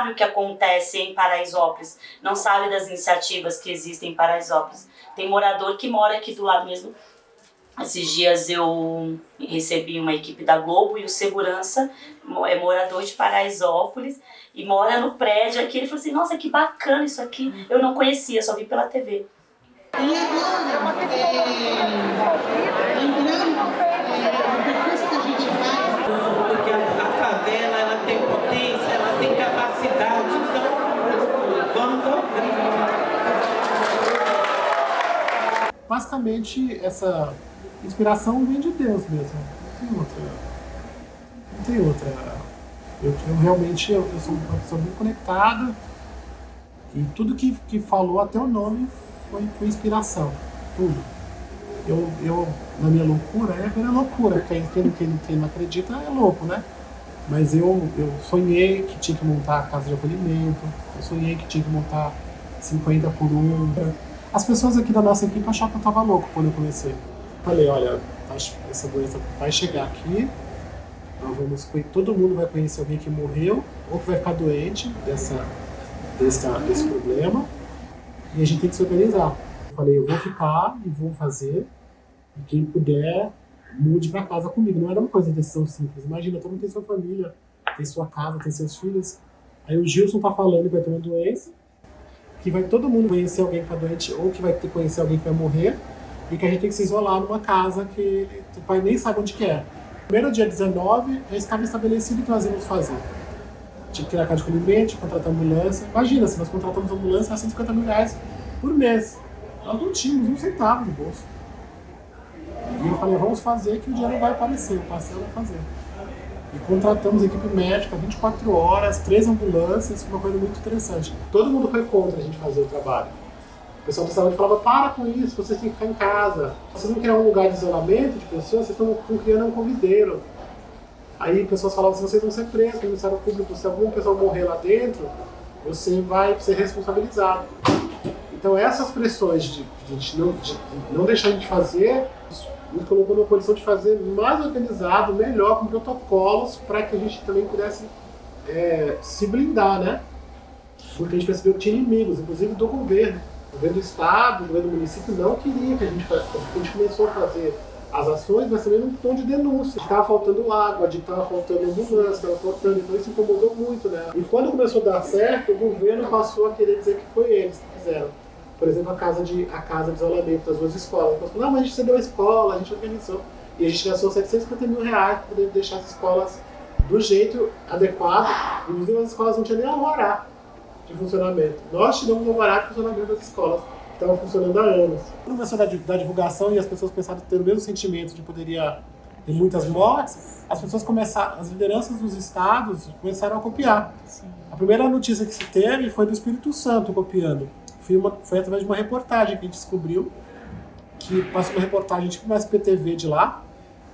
sabe o que acontece em Paraisópolis, não sabe das iniciativas que existem em Paraisópolis. Tem morador que mora aqui do lado mesmo. Esses dias eu recebi uma equipe da Globo e o segurança é morador de Paraisópolis e mora no prédio aqui. Ele falou assim, nossa, que bacana isso aqui. Eu não conhecia, só vi pela TV. Porque a favela, ela tem potência, ela tem capacidade, então vamos cobrir. Basicamente, essa inspiração vem de Deus mesmo. Não tem outra. Eu realmente eu sou uma pessoa muito conectada e tudo que falou, até o nome, foi inspiração. Tudo. Eu na minha loucura, é a loucura. Quem não acredita é louco, né? Mas eu sonhei que tinha que montar a casa de acolhimento, eu sonhei que tinha que montar 50 por 1. As pessoas aqui da nossa equipe achavam que eu estava louco quando eu comecei. Falei, olha, essa doença vai chegar aqui, todo mundo vai conhecer alguém que morreu ou que vai ficar doente desse problema, e a gente tem que se organizar. Eu falei, eu vou ficar e vou fazer, e quem puder, mude para casa comigo. Não era uma coisa de decisão simples. Imagina, todo mundo tem sua família, tem sua casa, tem seus filhos. Aí o Gilson tá falando que vai ter uma doença, que vai todo mundo conhecer alguém que tá doente ou que vai conhecer alguém que vai morrer, e que a gente tem que se isolar numa casa que o pai nem sabe onde que é. Primeiro dia 19, já estava estabelecido o que nós íamos fazer. Tinha que criar casa de acolhimento, contratar ambulância. Imagina, se nós contratamos ambulância, era R$150 mil por mês. Nós não tínhamos um centavo no bolso. E eu falei, vamos fazer que o dinheiro vai aparecer, o parceiro vai fazer. E contratamos equipe médica 24 horas, 3 ambulâncias, uma coisa muito interessante. Todo mundo foi contra a gente fazer o trabalho. O pessoal da saúde falava, para com isso, vocês têm que ficar em casa. Vocês não criam um lugar de isolamento de pessoas, vocês estão criando um convideiro. Aí pessoas falavam assim, vocês vão ser presos no Ministério Público, se alguma pessoa morrer lá dentro, você vai ser responsabilizado. Então essas pressões de não deixar a gente fazer, nos colocou numa condição de fazer mais organizado, melhor, com protocolos, para que a gente também pudesse se blindar, né? Porque a gente percebeu que tinha inimigos, inclusive do governo. O governo do estado, o governo do município não queria que a gente começou a fazer as ações, mas também num tom de denúncia. Estava faltando água, estava faltando ambulância, estava faltando, então isso incomodou muito, né? E quando começou a dar certo, o governo passou a querer dizer que foi eles que fizeram. Por exemplo, a casa de isolamento das 2 escolas. Então, falou, não, mas a gente cedeu a escola, a gente organizou. E a gente gastou R$750 mil para poder deixar as escolas do jeito adequado. Inclusive, as escolas não tinham nem alvará de funcionamento. Nós tivemos um alvará de funcionamento das escolas, que estavam funcionando há anos. Quando começou a dar divulgação e as pessoas começaram a ter o mesmo sentimento de poderia ter muitas mortes, as lideranças dos estados começaram a copiar. Sim. A primeira notícia que se teve foi do Espírito Santo copiando. Foi através de uma reportagem que a gente descobriu, que passou uma reportagem tipo uma SPTV de lá,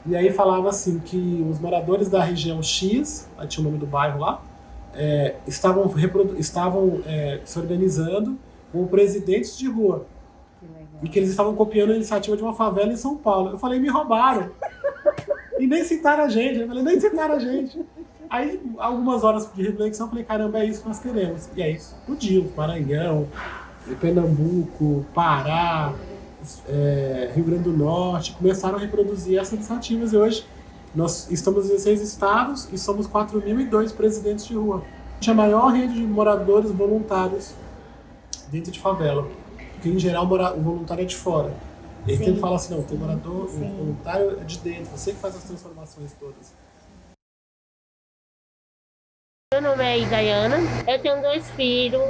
e aí falava assim que os moradores da região X, aí tinha o nome do bairro lá, estavam se organizando como presidentes de rua. E que eles estavam copiando a iniciativa de uma favela em São Paulo. Eu falei, me roubaram. E nem citaram a gente. Eu falei, nem citaram a gente. Aí, algumas horas de reflexão, eu falei, caramba, é isso que nós queremos. E aí, explodiu. Maranhão, Pernambuco, Pará, Rio Grande do Norte, começaram a reproduzir essas iniciativas. E hoje, nós estamos em 16 estados e somos 4.002 presidentes de rua. A maior rede de moradores voluntários dentro de favela. Porque, em geral, o voluntário é de fora. E aí tem que falar assim, não, tem morador, o voluntário é de dentro, você que faz as transformações todas. Meu nome é Idaiana, eu tenho 2 filhos,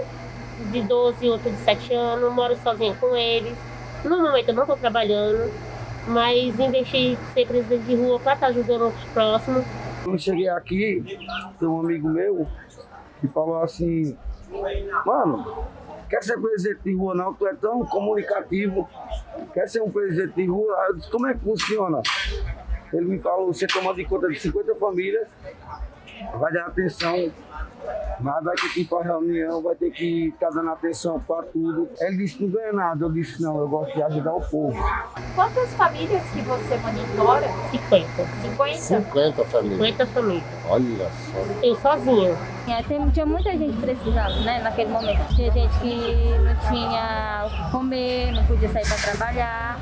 de 12 e outro de 7 anos, moro sozinha com eles. No momento eu não estou trabalhando, mas investi em ser presidente de rua para estar ajudando os próximos. Quando cheguei aqui, tem um amigo meu que falou assim, mano, quer ser presidente de rua não, tu é tão comunicativo, quer ser um presidente de rua? Eu disse, como é que funciona? Ele me falou, você toma de conta de 50 famílias, vai dar atenção, mas vai ter que ir para reunião, vai ter que estar dando atenção para tudo. Ele disse, não ganha nada. Eu disse, não, eu gosto de ajudar o povo. Quantas famílias que você monitora? 50. 50? 50 famílias. 50 famílias. Olha só. Eu sozinha. Tinha muita gente precisando, né, naquele momento. Tinha gente que não tinha o que comer, não podia sair para trabalhar.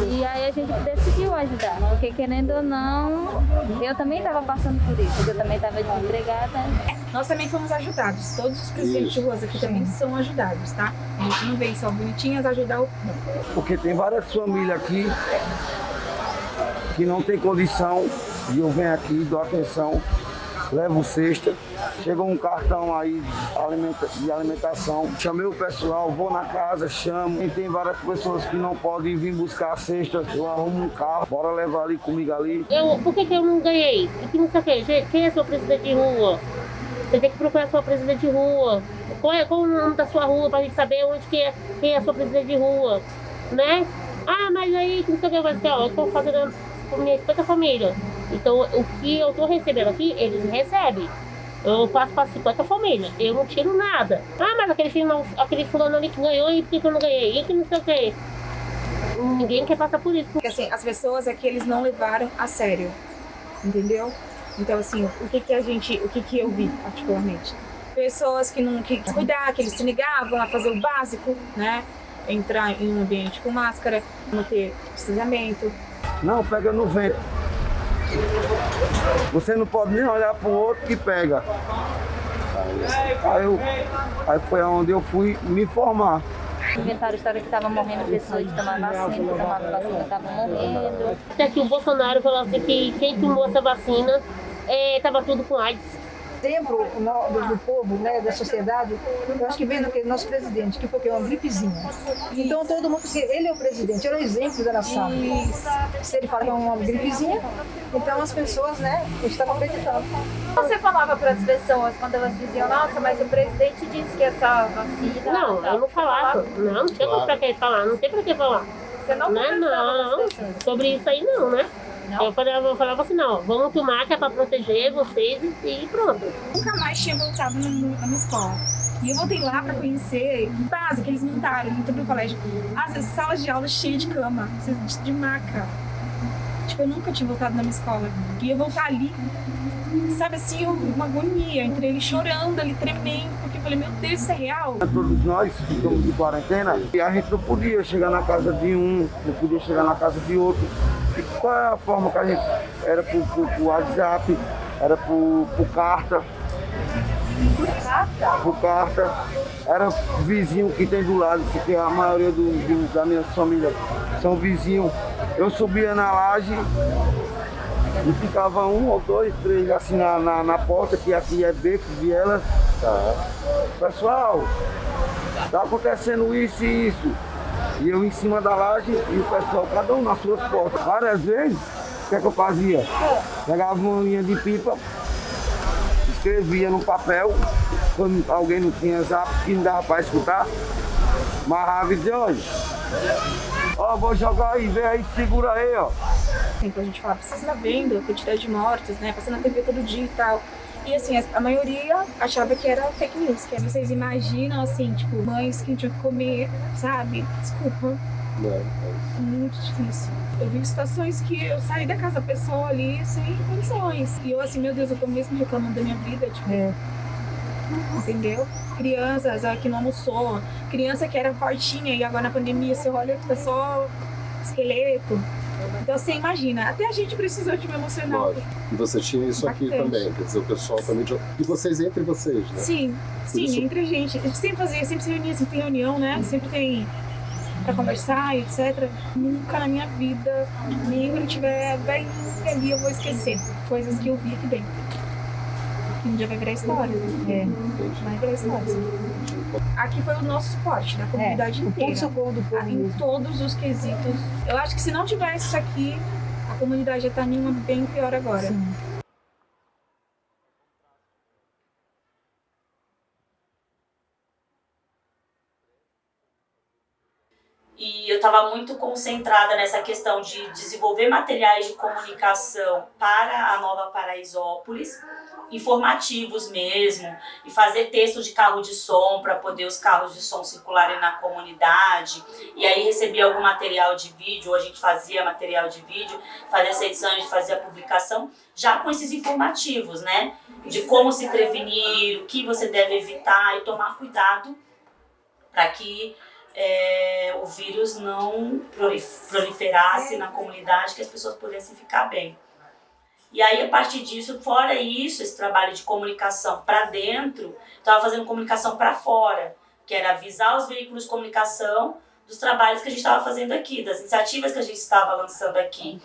E aí a gente decidiu ajudar, porque querendo ou não, eu também estava passando por isso, eu também estava desempregada. Nós também fomos ajudados, todos os presidentes de ruas aqui também são ajudados, tá? A gente não vem só bonitinhas ajudar o... Porque tem várias famílias aqui que não tem condição e eu venho aqui, dou atenção, levo cesta, chegou um cartão aí de alimentação, chamei o pessoal, vou na casa, chamo, e tem várias pessoas que não podem vir buscar a cesta, eu arrumo um carro, bora levar ali comigo ali. Por que eu não ganhei? E que não sei o quê? Gente, quem é seu presidente de rua? Você tem que procurar sua presidente de rua. Qual o nome da sua rua pra gente saber onde que é, quem é a sua presidente de rua, né? Ah, mas aí, não sei o que, mas ó, eu tô fazendo com minha 50 famílias. Então, o que eu tô recebendo aqui, eles recebem. Eu passo para 50 famílias, eu não tiro nada. Ah, mas aquele fulano ali que ganhou, e por que eu não ganhei? E que não sei o que. Ninguém quer passar por isso. Porque assim, as pessoas aqui, eles não levaram a sério, entendeu? Então assim, o que eu vi particularmente? Pessoas que não queriam cuidar, que eles se negavam a fazer o básico, né? Entrar em um ambiente com máscara, não ter distanciamento. Não, pega no vento. Você não pode nem olhar para o outro que pega. Aí foi onde eu fui me informar. Inventaram a história que estava morrendo pessoas de tomar vacina, estavam morrendo. Até que o Bolsonaro falou assim que quem tomou essa vacina estava tudo com AIDS. Exemplo do povo, né, da sociedade, eu acho que vem do nosso presidente, que foi uma gripezinha. Então todo mundo, ele é o presidente, ele é o exemplo da nação. Se ele fala que é uma gripezinha, então as pessoas, né, estavam acreditando. Você falava para as pessoas quando elas diziam, nossa, mas o presidente disse que essa vacina... Não, eu não falava. Não tinha pra que falar, não tem pra que falar. Você não Não, sobre isso aí não, né? Não? Eu falava assim, não, vamos tomar que é pra proteger vocês e pronto. Nunca mais tinha voltado na minha escola. E eu voltei lá pra conhecer base que eles montaram dentro do colégio. As salas de aula cheias de cama, de maca. Tipo, eu nunca tinha voltado na minha escola. E eu voltar ali, sabe assim, uma agonia. Entre ele chorando, ali tremendo, porque eu falei, meu Deus, isso é real? Todos nós ficamos de quarentena e a gente não podia chegar na casa de um, não podia chegar na casa de outro. E qual é a forma que a gente... Era por WhatsApp, era por carta. Por carta. Era vizinho que tem do lado, porque a maioria da minha família são vizinhos. Eu subia na laje e ficava 1 ou 2, 3 assim na porta, que aqui é beco, vielas. Pessoal, tá acontecendo isso e isso. E eu em cima da laje e o pessoal, cada um nas suas portas. Várias vezes, o que é que eu fazia? Pegava uma linha de pipa, escrevia no papel, quando alguém não tinha zap, que não dava para escutar, amarrava e dizia, olha, vou jogar aí, vem aí, segura aí, ó. A gente fala, vocês estão vendo a quantidade de mortos, né? Passando na TV todo dia e tal. E assim, a maioria achava que era fake news, que vocês imaginam, assim, tipo, mães que não tinham que comer, sabe? Desculpa. Muito difícil. Eu vi situações que eu saí da casa da pessoa ali sem condições. E eu assim, meu Deus, eu tô mesmo reclamando da minha vida, tipo... Entendeu? Crianças que não almoçou, criança que era fortinha e agora na pandemia você olha que tá só esqueleto. Então você imagina, até a gente precisou de um emocional. Lógico. E você tinha isso aqui também, quer dizer, o pessoal também... E vocês entre vocês, né? Sim, entre a gente. A gente sempre se reunia, sempre tem reunião, né? Sempre tem pra conversar, etc. Nunca na minha vida, nem quando eu tiver velhinho ali, eu vou esquecer coisas que eu vi aqui dentro. Que um dia vai virar história. Vai virar história. Aqui foi o nosso suporte da comunidade inteira. Socorro do povo em todos os quesitos. Eu acho que se não tivesse isso aqui, a comunidade já tá em uma bem pior agora. Sim. E eu estava muito concentrada nessa questão de desenvolver materiais de comunicação para a Nova Paraisópolis informativos mesmo, e fazer texto de carro de som para poder os carros de som circularem na comunidade. E aí recebia algum material de vídeo, ou a gente fazia material de vídeo, fazia essa edição, a gente fazia a publicação, já com esses informativos, né? De como se prevenir, o que você deve evitar e tomar cuidado para que o vírus não proliferasse na comunidade, que as pessoas pudessem ficar bem. E aí, a partir disso, fora isso, esse trabalho de comunicação para dentro, estava fazendo comunicação para fora, que era avisar os veículos de comunicação dos trabalhos que a gente estava fazendo aqui, das iniciativas que a gente estava lançando aqui.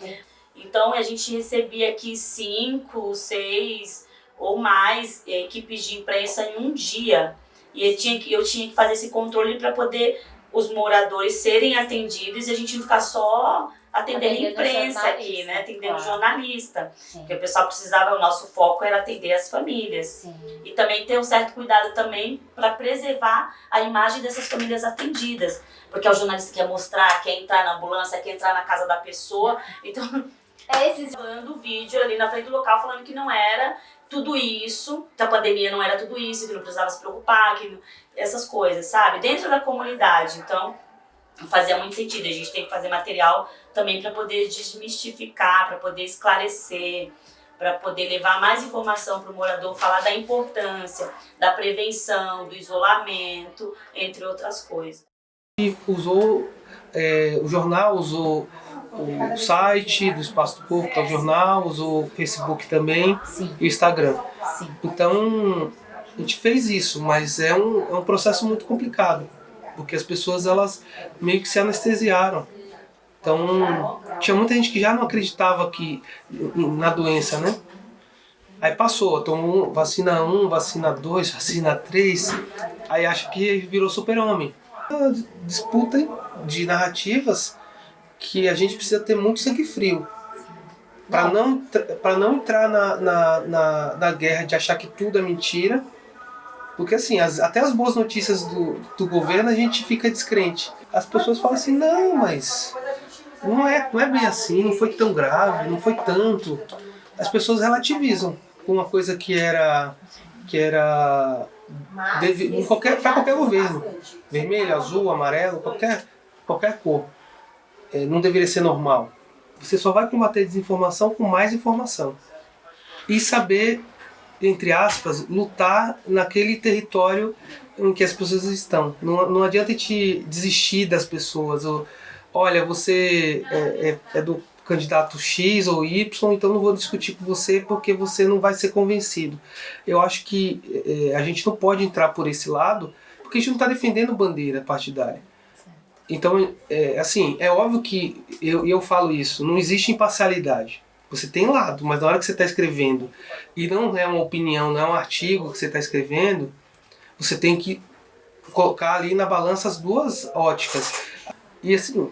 Então, a gente recebia aqui 5, 6 ou mais equipes de imprensa em um dia. E eu tinha que fazer esse controle para poder os moradores serem atendidos e a gente não ficar só atendendo a imprensa aqui, né? Atendendo jornalista. Sim. Porque o pessoal precisava, o nosso foco era atender as famílias. Sim. E também ter um certo cuidado também para preservar a imagem dessas famílias atendidas. Porque é o jornalista que quer mostrar, quer entrar na ambulância, quer entrar na casa da pessoa. Então, esses falando o vídeo ali na frente do local falando que não era tudo isso, que a pandemia não era tudo isso, que não precisava se preocupar, essas coisas, sabe? Dentro da comunidade. Então, fazia muito sentido. A gente tem que fazer material também para poder desmistificar, para poder esclarecer, para poder levar mais informação para o morador, falar da importância, da prevenção, do isolamento, entre outras coisas. E usou o jornal, usou o site do Espaço do Povo, que é o jornal, usou o Facebook também. Sim. E o Instagram. Sim. Então, a gente fez isso, mas é um processo muito complicado, porque as pessoas elas meio que se anestesiaram. Então, tinha muita gente que já não acreditava na doença, né? Aí passou, tomou vacina 1, vacina 2, vacina 3, aí acha que virou super-homem. Uma disputa de narrativas que a gente precisa ter muito sangue frio para não entrar na guerra de achar que tudo é mentira. Porque assim, até as boas notícias do governo a gente fica descrente. As pessoas falam assim, não, mas não é bem assim, não foi tão grave, não foi tanto. As pessoas relativizam uma coisa que era para qualquer governo. Vermelho, azul, amarelo, qualquer cor. Não deveria ser normal. Você só vai combater a desinformação com mais informação. E saber, entre aspas, lutar naquele território em que as pessoas estão. Não adianta te desistir das pessoas. Olha, você é do candidato X ou Y, então não vou discutir com você porque você não vai ser convencido. Eu acho que a gente não pode entrar por esse lado porque a gente não está defendendo bandeira partidária. Então, assim, é óbvio que eu falo isso, não existe imparcialidade. Você tem lado, mas na hora que você está escrevendo, e não é uma opinião, não é um artigo que você está escrevendo, você tem que colocar ali na balança as duas óticas. E assim,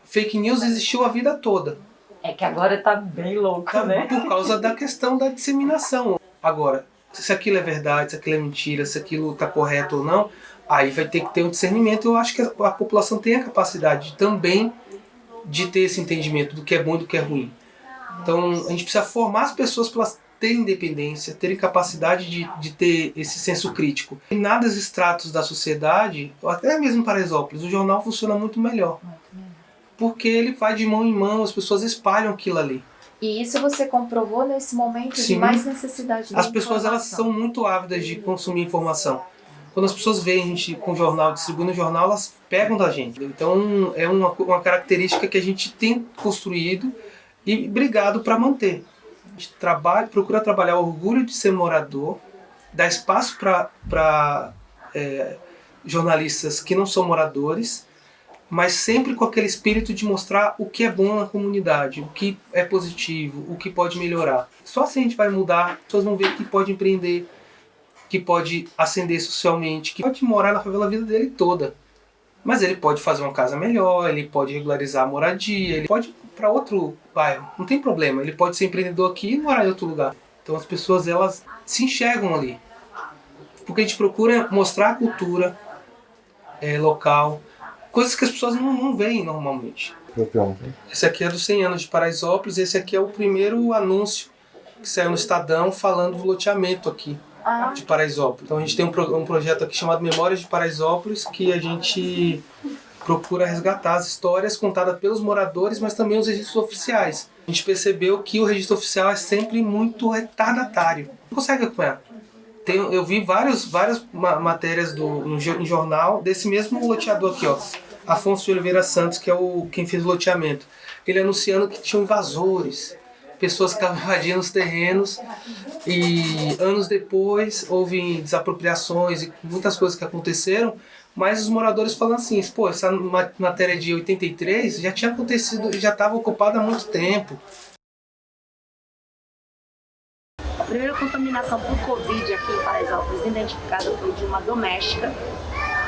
fake news existiu a vida toda. É que agora tá bem louco, né? Por causa da questão da disseminação. Agora, se aquilo é verdade, se aquilo é mentira, se aquilo está correto ou não, aí vai ter que ter um discernimento. Eu acho que a população tem a capacidade também de ter esse entendimento do que é bom e do que é ruim. Então a gente precisa formar as pessoas para elas terem independência, terem capacidade de ter esse senso crítico. Em determinados estratos da sociedade, ou até mesmo Paraisópolis, o jornal funciona muito melhor. Porque ele vai de mão em mão, as pessoas espalham aquilo ali. E isso você comprovou nesse momento Sim. de mais necessidade de As pessoas elas são muito ávidas de consumir informação. Quando as pessoas veem a gente com o jornal, distribuindo o jornal, elas pegam da gente. Então é uma característica que a gente tem construído e brigado para manter. A gente procura trabalhar o orgulho de ser morador, dar espaço para jornalistas que não são moradores, mas sempre com aquele espírito de mostrar o que é bom na comunidade, o que é positivo, o que pode melhorar. Só assim a gente vai mudar, as pessoas vão ver que pode empreender, que pode ascender socialmente, que pode morar na favela a vida dele toda. Mas ele pode fazer uma casa melhor, ele pode regularizar a moradia, ele pode ir para outro bairro, não tem problema. Ele pode ser empreendedor aqui e morar em outro lugar. Então as pessoas elas se enxergam ali. Porque a gente procura mostrar a cultura local, coisas que as pessoas não veem normalmente. Esse aqui é dos 100 anos de Paraisópolis, esse aqui é o primeiro anúncio que saiu no Estadão falando do loteamento aqui de Paraisópolis. Então a gente tem um projeto aqui chamado Memórias de Paraisópolis, que a gente procura resgatar as histórias contadas pelos moradores, mas também os registros oficiais. A gente percebeu que o registro oficial é sempre muito retardatário. Não consegue acompanhar. Eu vi várias matérias em jornal desse mesmo loteador aqui, ó, Afonso de Oliveira Santos, que é quem fez o loteamento. Ele anunciando que tinham invasores, pessoas que estavam invadindo os terrenos, e anos depois houve desapropriações e muitas coisas que aconteceram, mas os moradores falam assim, pô, essa matéria de 83 já tinha acontecido, já estava ocupada há muito tempo. A primeira contaminação por Covid aqui em Paraisópolis identificada foi de uma doméstica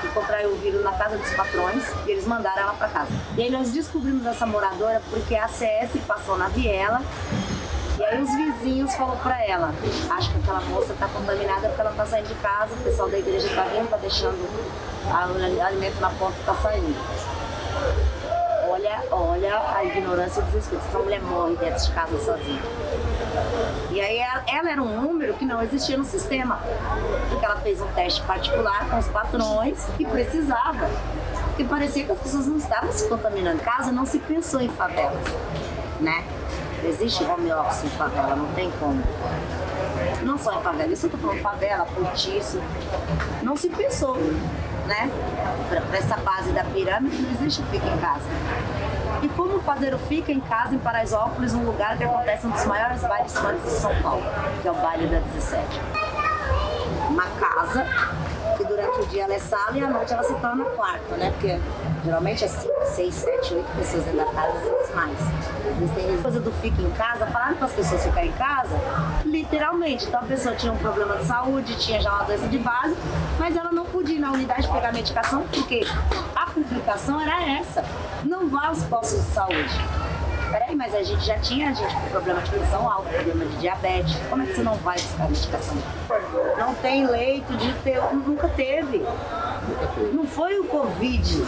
que contraiu o vírus na casa dos patrões e eles mandaram ela para casa. E aí nós descobrimos essa moradora porque a CS passou na viela e aí os vizinhos falaram para ela, acho que aquela moça está contaminada porque ela está saindo de casa, o pessoal da igreja está vindo, está deixando o alimento na porta e está saindo. Olha a ignorância e o desespero. Essa mulher morre dentro de casa sozinha. E aí ela era um número que não existia no sistema. Porque ela fez um teste particular com os patrões e precisava. Porque parecia que as pessoas não estavam se contaminando. Em casa não se pensou em favelas, né? Existe home office em favela, não tem como. Não só em favela, isso eu tô falando favela, cortiço. Não se pensou, né? Para essa base da pirâmide não existe o Fica em Casa. E como fazer o Fica em Casa em Paraisópolis, um lugar que acontece um dos maiores bailes funk de São Paulo, que é o baile da 17. Uma casa que durante o dia ela é sala e à noite ela se torna quarto, né? Porque geralmente é 5, 6, 7, 8 pessoas dentro da casa, às vezes mais. Existem coisas do Fica em Casa, falaram para as pessoas ficarem em casa, literalmente. Então a pessoa tinha um problema de saúde, tinha já uma doença de base, mas ela não podia ir na unidade pegar medicação, porque a complicação era essa. Não vá aos postos de saúde. Peraí, mas a gente já tinha gente com problema de pressão alta, problema de diabetes. Como é que você não vai buscar medicação? Não tem leito de ter, nunca teve. Não foi o Covid.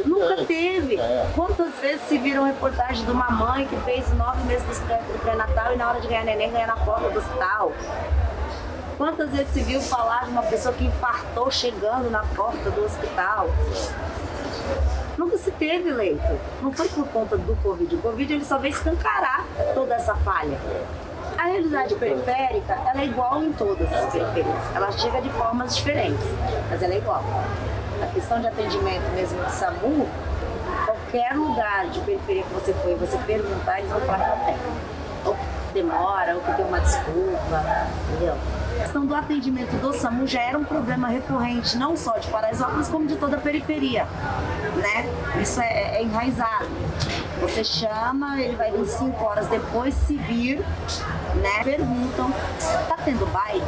Nunca teve. Quantas vezes se viram reportagem de uma mãe que fez 9 meses do pré-natal e na hora de ganhar neném, ganha na porta do hospital? Quantas vezes se viu falar de uma pessoa que infartou chegando na porta do hospital? Nunca se teve leito. Não foi por conta do Covid. O Covid ele só veio escancarar toda essa falha. A realidade periférica, ela é igual em todas as periferias. Ela chega de formas diferentes, mas ela é igual. A questão de atendimento mesmo de SAMU, qualquer lugar de periferia que você for e você perguntar, eles vão falar que não tem. Ou que demora, ou que tem uma desculpa, entendeu? A questão do atendimento do SAMU já era um problema recorrente, não só de Paraisópolis, como de toda a periferia, né? Isso é enraizado. Você chama, ele vai vir 5 horas depois, se vir, né? Perguntam, tá tendo baile?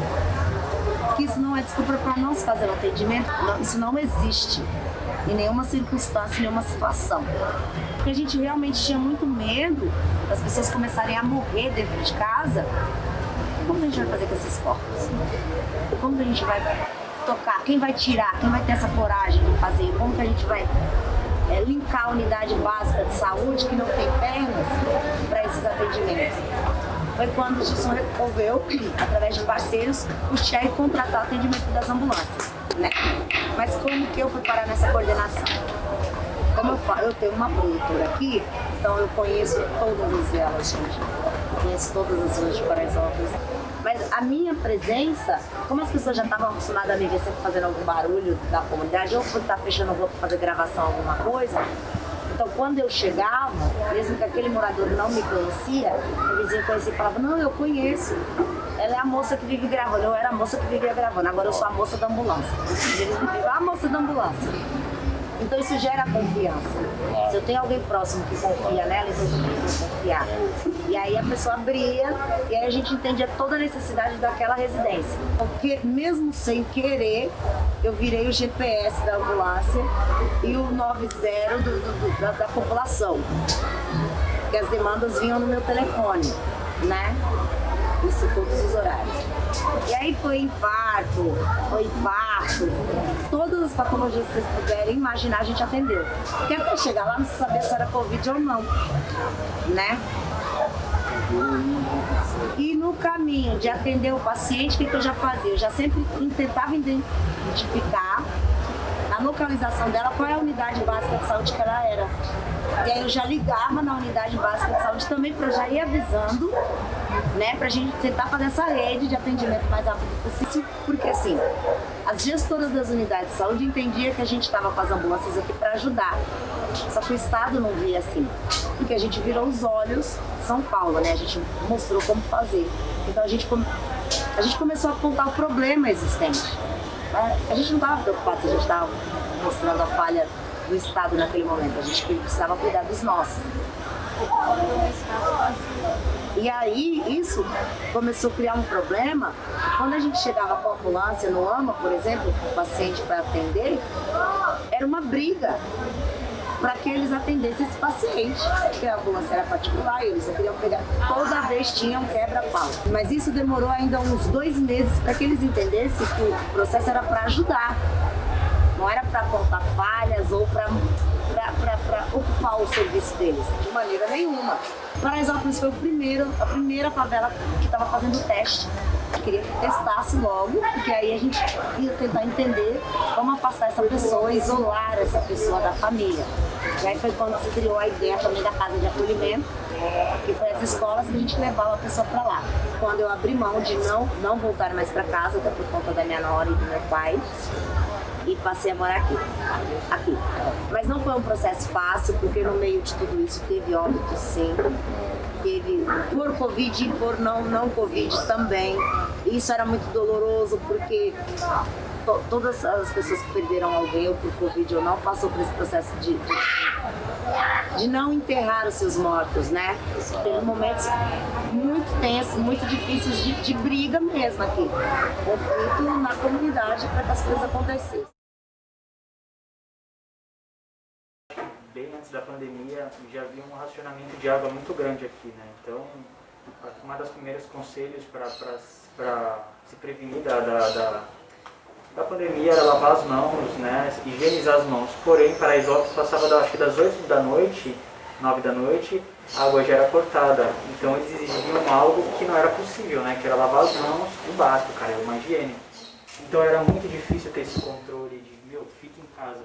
Que isso não é desculpa para não se fazer o atendimento, não, isso não existe em nenhuma circunstância, em nenhuma situação. Porque a gente realmente tinha muito medo das pessoas começarem a morrer dentro de casa. Como a gente vai fazer com esses corpos? Como a gente vai tocar? Quem vai tirar? Quem vai ter essa coragem de fazer? Como que a gente vai linkar a unidade básica de saúde que não tem pernas para esses atendimentos? Foi quando o Gilson resolveu, através de parceiros, puxar e contratar o atendimento das ambulâncias, né? Mas como que eu fui parar nessa coordenação? Como eu falo, eu tenho uma produtora aqui, então eu conheço todas as vielas, gente. Conheço todas as ruas de Paraisópolis. Mas a minha presença, como as pessoas já estavam acostumadas a me ver sempre fazendo algum barulho da comunidade, ou por estar fechando roupa para fazer gravação, alguma coisa, então quando eu chegava, mesmo que aquele morador não me conhecia, o vizinho conhecia e falava, não, eu conheço. Ela é a moça que vive gravando, eu era a moça que vivia gravando, agora eu sou a moça da ambulância. E eles me viram, a moça da ambulância. Então isso gera confiança. Se eu tenho alguém próximo que confia nela, então eu tenho que confiar. E aí a pessoa abria e aí a gente entendia toda a necessidade daquela residência. Porque mesmo sem querer, eu virei o GPS da ambulância e o 90 da população. Porque as demandas vinham no meu telefone, né? Isso todos os horários. E aí foi infarto, foi parto, todas as patologias que vocês puderem imaginar a gente atendeu. Porque até chegar lá não se sabia se era Covid ou não, né? E no caminho de atender o paciente, o que eu já fazia? Eu já sempre tentava identificar na localização dela qual é a unidade básica de saúde que ela era. E aí eu já ligava na unidade básica de saúde também para já ir avisando, né, pra gente tentar fazer essa rede de atendimento mais rápido possível, porque assim, as gestoras das unidades de saúde entendiam que a gente estava com as ambulâncias aqui para ajudar, só que o Estado não via assim, porque a gente virou os olhos de São Paulo, né, a gente mostrou como fazer, então a gente começou a apontar o problema existente. A gente não estava preocupado se a gente estava mostrando a falha do Estado naquele momento, a gente precisava cuidar dos nossos. E aí, isso começou a criar um problema. Quando a gente chegava com a ambulância no AMA, por exemplo, com o paciente para atender, era uma briga para que eles atendessem esse paciente, porque a ambulância era particular e eles só queriam pegar. Toda vez tinha um quebra-pau. Mas isso demorou ainda uns 2 meses para que eles entendessem que o processo era para ajudar. Não era para apontar falhas ou para ocupar o serviço deles, de maneira nenhuma. Paraisópolis foi a primeira favela que estava fazendo o teste. Eu queria que testasse logo, porque aí a gente ia tentar entender como afastar essa pessoa, isolar essa pessoa da família. E aí foi quando se criou a ideia também da casa de acolhimento, que foi as escolas que a gente levava a pessoa para lá. Quando eu abri mão de não voltar mais para casa, até por conta da minha nora e do meu pai, e passei a morar aqui. Mas não foi um processo fácil, porque no meio de tudo isso teve óbito sim, teve por Covid e por não Covid também. Isso era muito doloroso, porque todas as pessoas que perderam alguém, ou por Covid ou não, passou por esse processo de não enterrar os seus mortos, né? Teve momentos muito tensos, muito difíceis de briga mesmo aqui. Conflito na comunidade para que as coisas acontecessem. Bem antes da pandemia, já havia um racionamento de água muito grande aqui, né? Então, um dos primeiros conselhos para se prevenir da pandemia era lavar as mãos, né? Higienizar as mãos. Porém, Paraisópolis passava acho que das 8 da noite, 9 da noite, a água já era cortada. Então, eles exigiam algo que não era possível, né? Que era lavar as mãos, o básico, cara, era uma higiene. Então, era muito difícil ter esse controle de, fica em casa.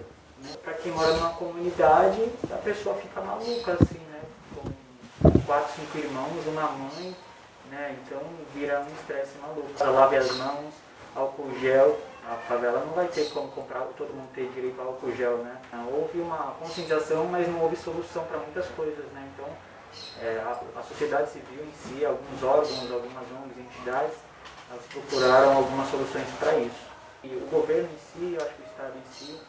Para quem mora numa comunidade, a pessoa fica maluca, assim, né? Com 4, 5 irmãos, uma mãe, né? Então vira um estresse maluco. Lave as mãos, álcool gel. A favela não vai ter como comprar, todo mundo ter direito ao álcool gel, né? Houve uma conscientização, mas não houve solução para muitas coisas, né? Então a sociedade civil em si, alguns órgãos, algumas ONGs, entidades, elas procuraram algumas soluções para isso. E o governo em si, eu acho que o Estado em si,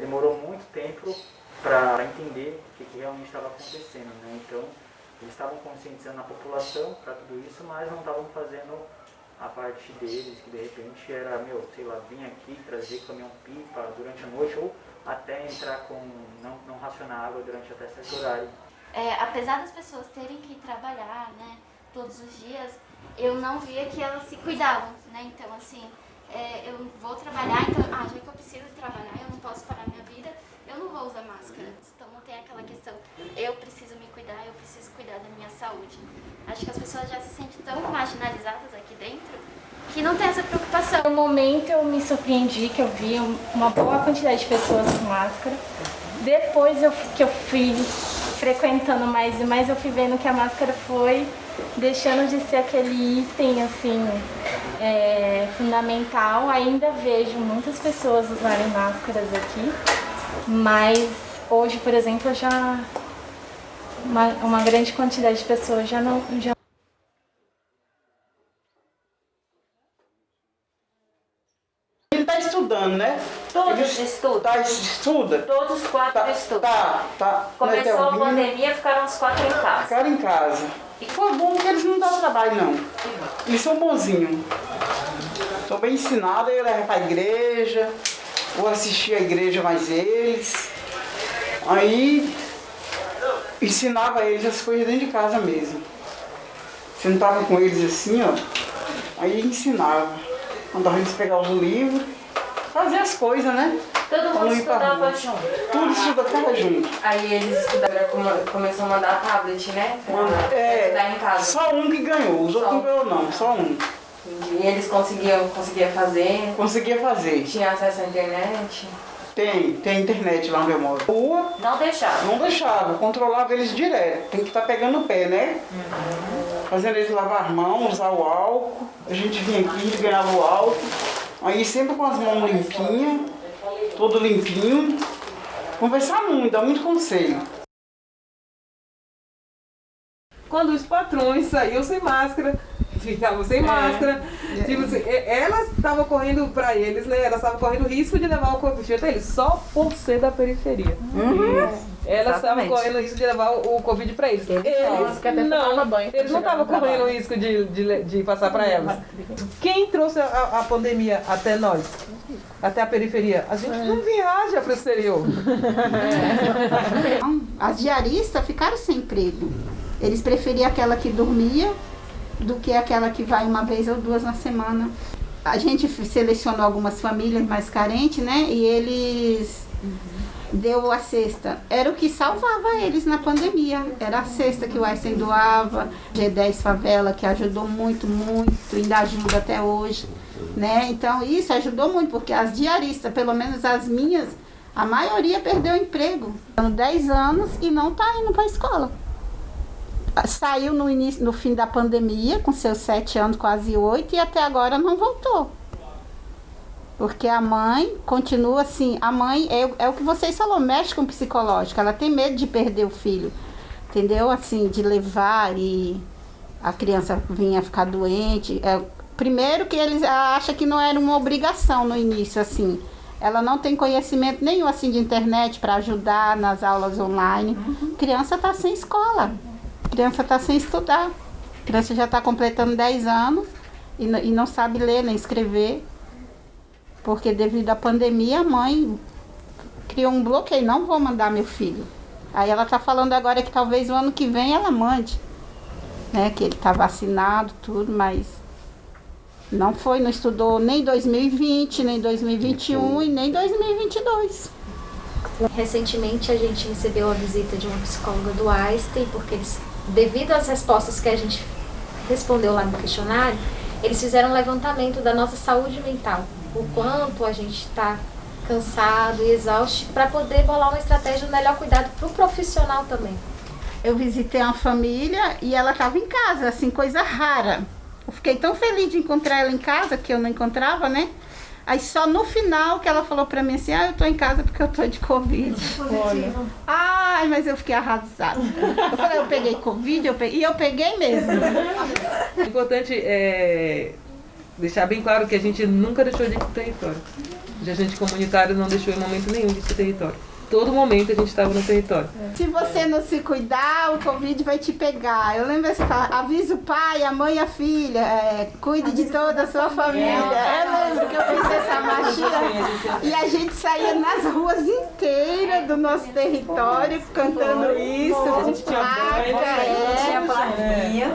demorou muito tempo para entender o que realmente estava acontecendo, né? Então, eles estavam conscientizando a população para tudo isso, mas não estavam fazendo a parte deles, que de repente era, vir aqui, trazer caminhão-pipa durante a noite, ou até entrar com, não racionar água durante até certo horário. Apesar das pessoas terem que trabalhar, né, todos os dias, eu não via que elas se cuidavam, né? Então, assim, eu vou trabalhar, então, já que eu preciso trabalhar, eu não posso parar minha vida, eu não vou usar máscara. Então não tem aquela questão, eu preciso me cuidar, eu preciso cuidar da minha saúde. Acho que as pessoas já se sentem tão marginalizadas aqui dentro que não tem essa preocupação. No momento eu me surpreendi que eu vi uma boa quantidade de pessoas com máscara. Depois que eu fui frequentando mais e mais, eu fui vendo que a máscara foi deixando de ser aquele item assim, fundamental. Ainda vejo muitas pessoas usarem máscaras aqui, mas hoje, por exemplo, uma grande quantidade de pessoas já não. Ele está estudando, né? Todos estudam. Estuda? Todos os 4 estudam. Tá. Começou a pandemia, ficaram os 4 em casa. Ficaram em casa. E foi bom porque eles não dão trabalho, não. Eles são bonzinhos. Estão bem ensinados, eu levo para a igreja, vou assistir a igreja mais eles. Aí ensinava eles as coisas dentro de casa mesmo. Sentava com eles assim, ó. Aí ensinava. Mandava eles pegar os livros, fazer as coisas, né? Todo mundo estudava junto. Tudo estudava junto. Aí eles estudaram, começou a mandar tablet, né? Pra estudar em casa. Só um que ganhou, os outros não ganhou não, só um. E eles conseguiam fazer? Conseguia fazer. Tinha acesso à internet? Tem internet lá onde eu moro. Rua, não deixava? Não deixava, controlava eles direto. Tem que estar pegando o pé, né? Fazendo eles lavar as mãos, usar o álcool. A gente vinha aqui, ganhava o álcool. Aí sempre com as mãos limpinhas, todo limpinho. Conversar muito, dar muito conselho. Quando os patrões saíam sem máscara, ficavam sem máscara. Tipo assim, elas estavam correndo para eles, né? Elas estavam correndo risco de levar o Covid até eles, só por ser da periferia. Elas estavam correndo risco de levar o Covid para eles. Eles não estavam correndo risco de passar para elas. Quem trouxe a pandemia até nós? Até a periferia? A gente não viaja para o exterior. As diaristas ficaram sem emprego. Eles preferiam aquela que dormia do que aquela que vai uma vez ou duas na semana. A gente selecionou algumas famílias mais carentes, né? E eles deu a cesta. Era o que salvava eles na pandemia. Era a cesta que o Einstein doava, G10 Favela, que ajudou muito, ainda ajuda até hoje, né? Então isso ajudou muito, porque as diaristas, pelo menos as minhas, a maioria perdeu o emprego. 10 anos e não está indo para a escola. Saiu no fim da pandemia, com seus 7 anos, quase 8, e até agora não voltou. Porque a mãe continua assim, a mãe é o que vocês falaram, mexe com o psicológico, ela tem medo de perder o filho, entendeu? Assim, de levar e a criança vinha ficar doente. Primeiro que eles acham que não era uma obrigação no início, assim. Ela não tem conhecimento nenhum assim de internet para ajudar nas aulas online. Criança está sem escola. Criança está sem estudar. A criança já está completando 10 anos e não sabe ler nem escrever. Porque devido à pandemia, a mãe criou um bloqueio. Não vou mandar meu filho. Aí ela está falando agora que talvez o ano que vem ela mande. Né? Que ele está vacinado, tudo, mas não foi, não estudou nem 2020, nem 2021 e nem 2022. Recentemente a gente recebeu a visita de uma psicóloga do Einstein, porque eles, devido às respostas que a gente respondeu lá no questionário, eles fizeram um levantamento da nossa saúde mental, o quanto a gente está cansado e exausto, para poder bolar uma estratégia de melhor cuidado para o profissional também. Eu visitei uma família e ela estava em casa, assim, coisa rara. Eu fiquei tão feliz de encontrar ela em casa, que eu não encontrava, né? Aí só no final que ela falou pra mim assim, eu tô em casa porque eu tô de Covid. Olha. Ai, mas eu fiquei arrasada. Eu falei, eu peguei Covid, e eu peguei mesmo. O importante é deixar bem claro que a gente nunca deixou de ir pro território. O agente comunitário não deixou em momento nenhum de ir pro território. Todo momento a gente estava no território. Se você não se cuidar, o Covid vai te pegar. Eu lembro assim, avisa o pai, a mãe e a filha, cuide de toda a sua família. Eu lembro que eu fiz essa marchinha e a gente saía nas ruas inteiras do nosso território cantando isso, com placa. Tinha plaquinha,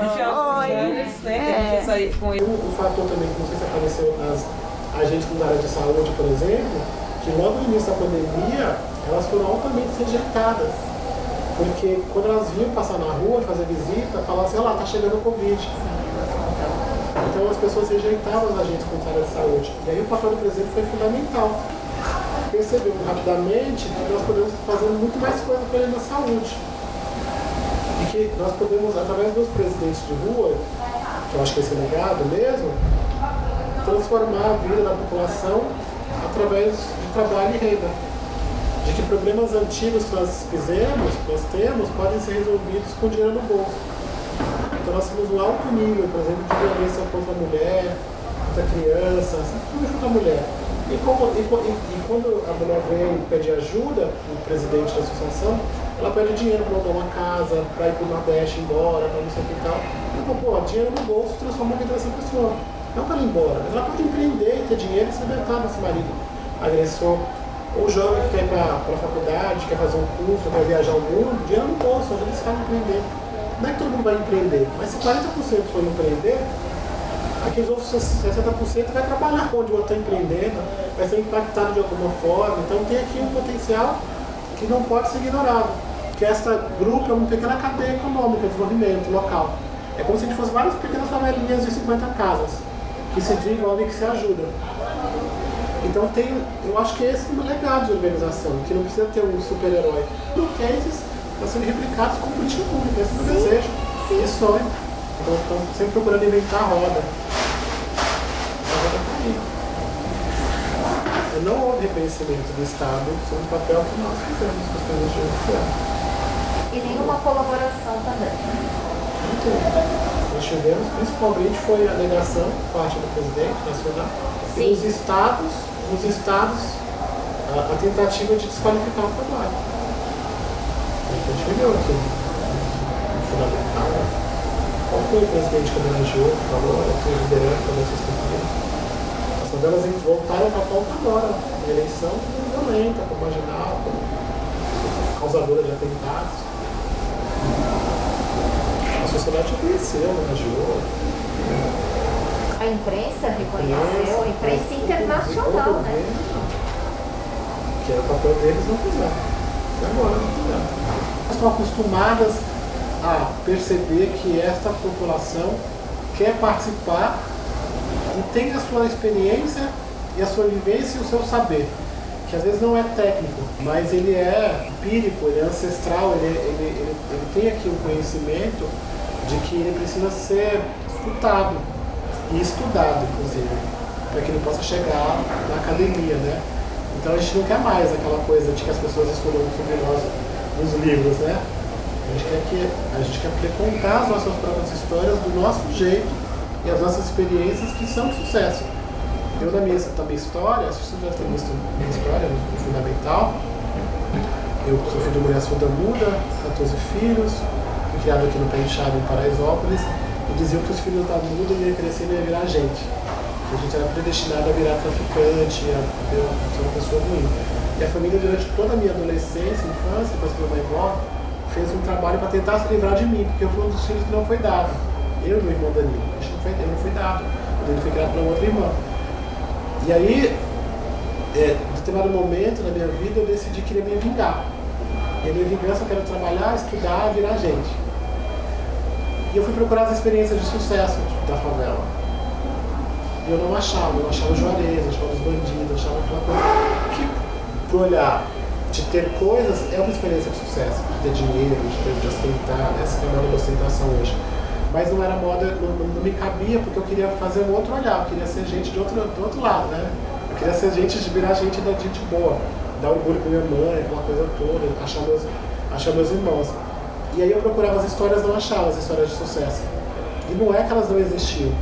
O fator também que não sei se apareceu nas agentes da área de saúde, por exemplo, que logo no início da pandemia elas foram altamente rejeitadas. Porque quando elas vinham passar na rua, fazer visita, falavam assim, olha lá, tá chegando o Covid. Então as pessoas rejeitavam os agentes comunitários de saúde. E aí o papel do presidente foi fundamental. Percebemos rapidamente que nós podemos fazer muito mais coisa para ele na saúde. E que nós podemos, através dos presidentes de rua, que eu acho que é esse legado mesmo, transformar a vida da população através de trabalho e renda. De que problemas antigos que nós fizemos, que nós temos, podem ser resolvidos com dinheiro no bolso. Então nós temos um alto nível, por exemplo, de violência contra a mulher, contra a criança, tudo contra a mulher. E quando a mulher vem e pede ajuda, o presidente da associação, ela pede dinheiro para alugar uma casa, para ir para o Nordeste, embora, para não sei o que e tal. Então, pô, dinheiro no bolso transforma a vida dessa pessoa. Não para ela ir embora, ela pode empreender, ter dinheiro e se libertar desse marido agressor. Ou o jovem que quer ir para a faculdade, quer fazer um curso, quer viajar o mundo, dinheiro no bolso, eles sabem empreender. Não é que todo mundo vai empreender, mas se 40% for empreender, a aqueles outros 60% vai trabalhar onde o outro está empreendendo, vai ser impactado de alguma forma. Então tem aqui um potencial que não pode ser ignorado, que esta grupo é uma pequena cadeia econômica de desenvolvimento local. É como se a gente fosse várias pequenas favelinhas de 50 casas, que se desenvolvem e que se ajudam. Então eu acho que esse é um legado de organização, que não precisa ter um super-herói. Cases estão sendo replicados como política pública, esse é o desejo e sonho. Então estão sempre procurando inventar a roda. A roda está aí. Não houve reconhecimento do Estado sobre o papel que nós fizemos com as coisas de judiciário. E nenhuma colaboração também. Nós tivemos, principalmente, foi a negação por parte do presidente nacional. E nos estados, a tentativa de desqualificar o trabalho. A gente viveu aqui no fundamental. Qual foi o presidente que homenageou, que falou, que a liderança da sustentabilidade? As favelas voltaram para a pauta agora, uma eleição violenta, como marginal, como causadora de atentados. A sociedade reconheceu, homenageou. A imprensa reconheceu, a imprensa internacional, né? Que era o papel deles, não fizeram. Até agora não fizeram. Elas estão acostumadas a perceber que esta população quer participar e tem a sua experiência e a sua vivência e o seu saber, que às vezes não é técnico, mas ele é empírico, ele é ancestral, ele tem aqui um conhecimento de que ele precisa ser escutado e estudado, inclusive, para que ele possa chegar na academia, né? Então a gente não quer mais aquela coisa de que as pessoas estudam sobre nós nos livros, né? A gente quer poder contar as nossas próprias histórias do nosso jeito e as nossas experiências que são de sucesso. Eu, na minha história, se você já tem visto minha história no Fundamental, eu sou filho de mulher surda muda, 14 filhos, fui criado aqui no Pé Inchado, em Paraisópolis, e diziam que os filhos da muda iam crescer e iam virar gente. Que a gente era predestinado a virar traficante, a ser uma pessoa ruim. E a família, durante toda a minha adolescência, infância, depois que minha mãe morre, fez um trabalho para tentar se livrar de mim, porque eu fui um dos filhos que não foi dado. Eu e meu irmão Danilo, ele não foi dado. Ele foi criado pela outra irmã. E aí, em determinado momento na minha vida, eu decidi que queria me vingar. E a minha vingança eu quero trabalhar, estudar, virar gente. E eu fui procurar as experiências de sucesso da favela. E eu não achava Juarez, achava os bandidos, achava aquela coisa que, pro olhar de ter coisas, é uma experiência de sucesso, de ter dinheiro, de ostentar, essa é a moda da ostentação hoje. Mas não era moda, não me cabia, porque eu queria fazer um outro olhar, eu queria ser gente do outro lado, né? Eu queria ser gente, virar gente da gente boa, dar orgulho pra minha mãe, aquela coisa toda, achar meus irmãos. E aí eu procurava as histórias, não achava as histórias de sucesso. E não é que elas não existiam,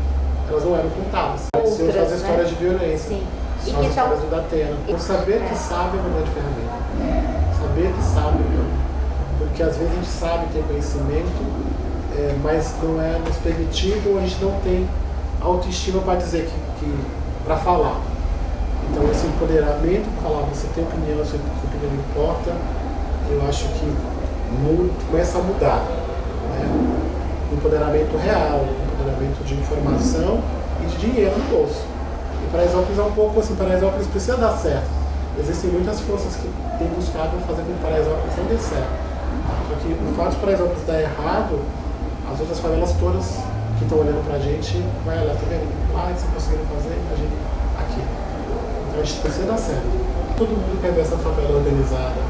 elas não eram contadas. Pareciam só as histórias de violência. Sim. Só as histórias do Datena. O saber que sabe é a melhor ferramenta. Saber que sabe, porque às vezes a gente sabe, tem conhecimento, mas não é nos permitido, ou a gente não tem autoestima para dizer para falar. Então esse empoderamento, falar, você tem opinião, sua opinião importa, eu acho que começa a mudar. Né? Empoderamento real, empoderamento de informação e de dinheiro no bolso. E Paraisópolis é um pouco assim, Paraisópolis precisa dar certo. Existem muitas forças que têm buscado fazer com que Paraisópolis não dê certo. Só que o fato de Paraisópolis dar errado, as outras favelas todas que estão olhando pra gente, vai olhar, tá vendo? Lá você conseguiram fazer, imagina aqui. Então a gente precisa dar certo. Todo mundo quer ver essa favela organizada,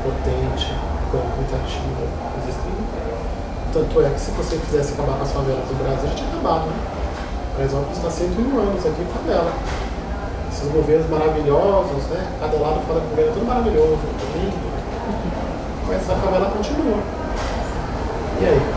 potente, cooperativa, existindo. Tanto é que se você quisesse acabar com as favelas do Brasil, já tinha acabado, né? Paraisópolis está 101 anos aqui em favela. Esses governos maravilhosos, né? Cada lado fala que o governo é tudo maravilhoso, tudo lindo. Mas a favela continua. E aí?